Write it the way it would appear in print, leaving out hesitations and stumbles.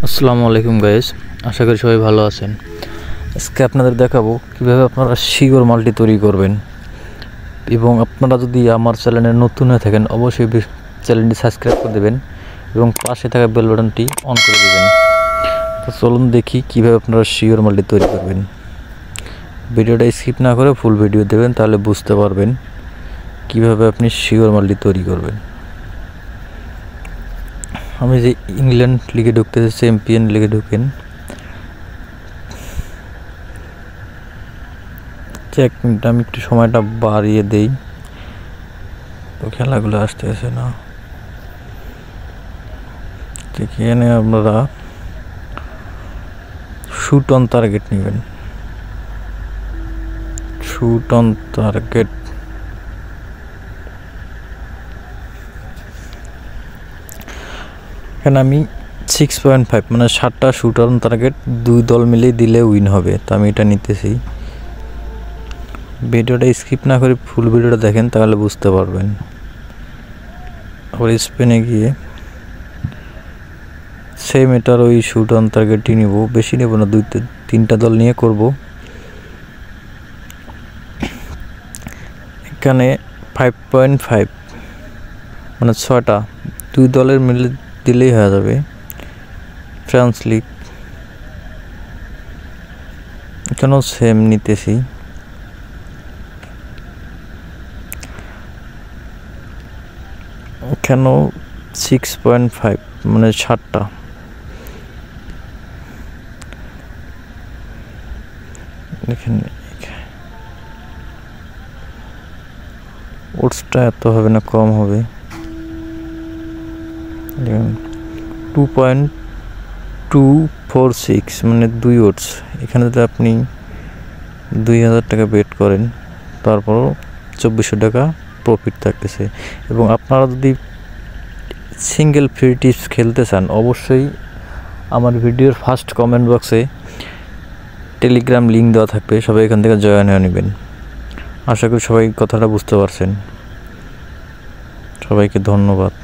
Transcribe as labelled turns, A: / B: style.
A: আসসালামু আলাইকুম গাইস, আশা করি সবাই ভালো আছেন। আজকে আপনাদের দেখাবো কিভাবে আপনারা শিওর মাল্টি তৈরি করবেন। এবং আপনারা যদি আমার চ্যানেলে নতুন হয়ে থাকেন অবশ্যই চ্যানেলটি সাবস্ক্রাইব করে দেবেন এবং পাশে থাকা বেল বাটনটি অন করে দেবেন। তো চলুন দেখি কিভাবে আপনারা শিওর মাল্টি তৈরি করবেন। ভিডিওটা স্কিপ না করে ফুল ভিডিও দেবেন, তাহলে বুঝতে পারবেন কিভাবে আপনি শিওর মাল্টি তৈরি করবেন। আমি যে ইংল্যান্ড লিগে ঢুকতে চ্যাম্পিয়ন লিগে ঢুকেন, এক মিনিট আমি একটু সময়টা বাড়িয়ে দেই, তো খেলাগুলো আসতেছে না। এখানে আপনারা শুট অন টার্গেট নেবেন। শুট অন টার্গেট এখানে আমি 6.5 মানে 7টা শুট অন টার্গেট 2 দল মিলে দিলে উইন হবে। তো আমি এটা নিতেছি। ভিডিওটা স্কিপ না করে ফুল ভিডিওটা দেখেন, তাহলে বুঝতে পারবেন। আবার স্পেনে গিয়ে সেম এটার ওই শুট অন টার্গেটই নিব, বেশি নেব না, 2-3টা দল নিয়ে করব। এখানে 5.5 মানে 6টা 2 দলের মিলে দিলেই হয়ে যাবে। ফ্রান্স লিগ এখানেও সেম নিতেছি। এখানেও 6.5 মানে 7টা। এখানে ওটসটা এত হবে না, কম হবে। 2.246 মানে 2 ওটস। এখানে যদি আপনি 2000 টাকা বেট করেন, তারপরও 2400 টাকা প্রফিট থাকতেছে। এবং আপনারা যদি সিঙ্গেল ফ্রি টিপস খেলতে চান, অবশ্যই আমার ভিডিওর ফার্স্ট কমেন্ট বক্সে টেলিগ্রাম লিঙ্ক দেওয়া থাকবে, সবাই এখান থেকে জয়েন হয়ে নেবেন। আশা করি সবাই কথাটা বুঝতে পারছেন। সবাইকে ধন্যবাদ।